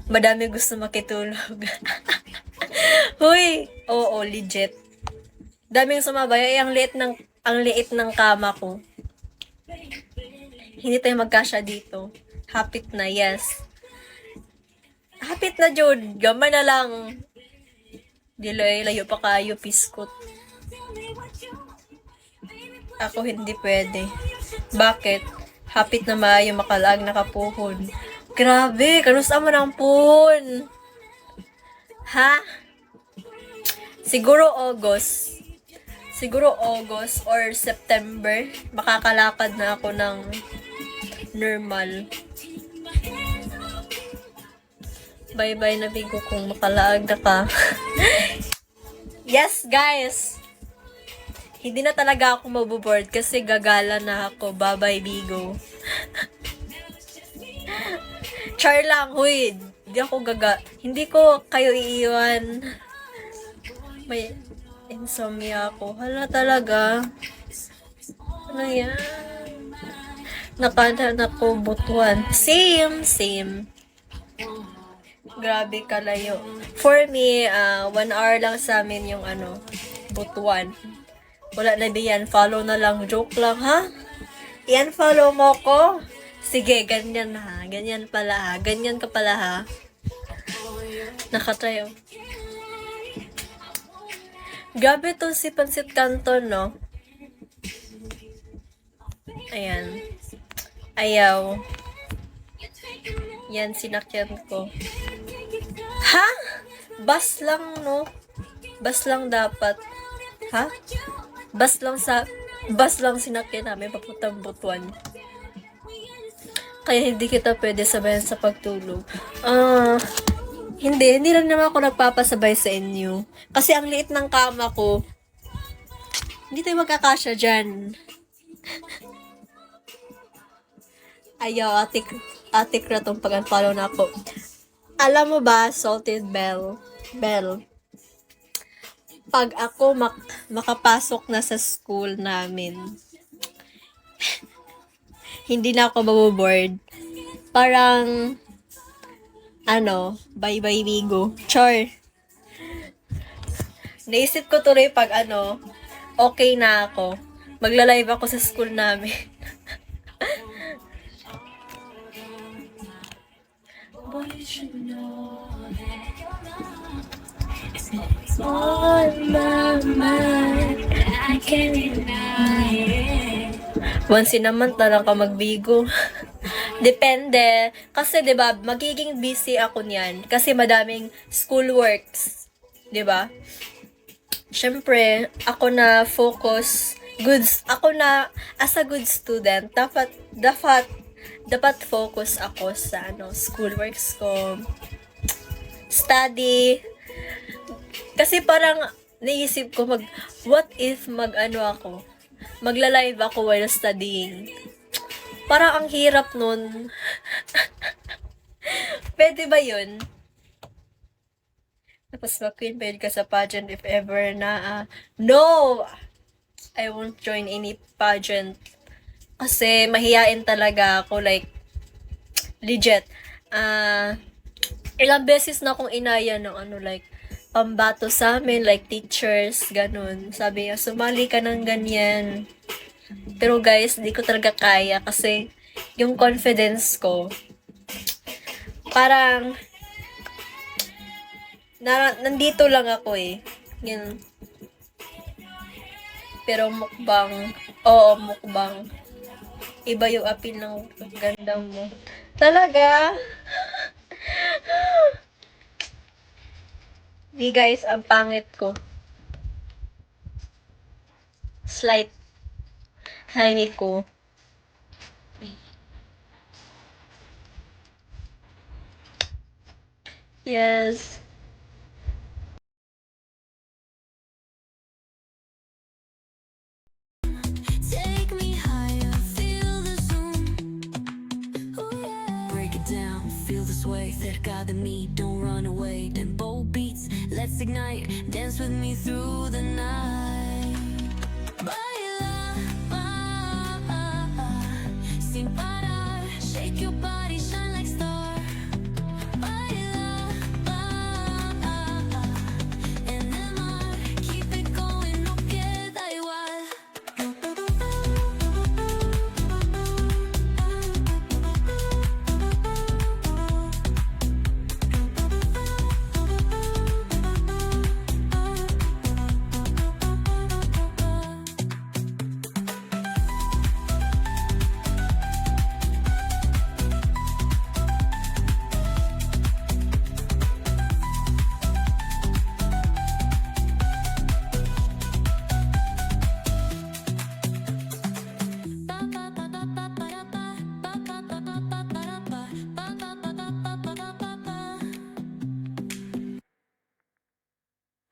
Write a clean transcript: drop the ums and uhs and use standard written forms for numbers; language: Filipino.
Madami gusto makitulog. Huy! Oo, legit. Daming sumabay. Ay, ang liit ng kama ko. Hindi tayo magkasya dito. Hapit na, yes. Hapit na, Jod. Gamay na lang. Diloy, layo pa kayo, piskot. Ako hindi pwede. Bakit? Hapit na maayo makalag nakapuhon. Grabe, kanusta mo ng pun? Ha? Siguro August. Siguro August or September. Makakalakad na ako ng normal. Bye-bye na bigo kung makalaag na ka. Yes, guys! Hindi na talaga ako maboboard kasi gagala na ako. Bye-bye, bigo. Char lang, huy. Hindi ko kayo iiwan. May insomnia ako. Hala talaga. Ano yan? Nakanta na ko butuan. Same. Grabe kalayo. For me, 1 hour lang sa amin yung butuan. Wala na diyan. Follow na lang. Joke lang, ha? Yan, follow mo ko. Sige, ganyan ha. Ganyan pala ha. Ganyan ka pala ha. Nakatayo. Grabe to si Pansit Canton, no? Ayan. Ayaw. Yan, sinakyan ko. Ha? Bus lang, no? Bus lang dapat. Ha? Bus lang sinakyan namin papuntang Butuan. Kaya hindi kita pwede sabayan sa pagtulog. Hindi lang naman ako nagpapasabay sa inyo. Kasi ang liit ng kama ko, hindi tayo magkakasya dyan. Ayaw, atik na tong pag-unfollow na ako. Alam mo ba, Salted Bell, pag ako makapasok na sa school namin, hindi na ako maboboard. Parang, bye-bye Vigo. Char. Naisip ko tuloy pag okay na ako. Magla-live ako sa school namin. Once naman talaga magbigo. Depende. Kasi 'di ba, magiging busy ako niyan kasi madaming schoolworks, 'di ba? Syempre, ako na focus ako na as a good student, dapat focus ako sa schoolworks ko. Study. Kasi parang naisip ko what if ako? Magla-live ako while studying. Parang ang hirap nun. Pwede ba yun? Tapos mag-queen pwede ka sa pageant if ever na no! I won't join any pageant. Kasi mahiyain talaga ako, like, legit. Ilang beses na akong inaya ng pambato sa amin, like teachers, ganun. Sabi niya, sumali ka ng ganyan. Pero guys, di ko talaga kaya kasi yung confidence ko, parang, nandito lang ako eh. Yun. Pero mukbang, mukbang. Iba yung appeal ng ganda mo. Talaga? Di guys, ang pangit ko. Slight tiny ko. Yes. Take me higher, feel the zoom. Oh yeah. Break it down, feel the sway. Cerca de mí, don't run away. Tempo beats, let's ignite. Dance with me through the night.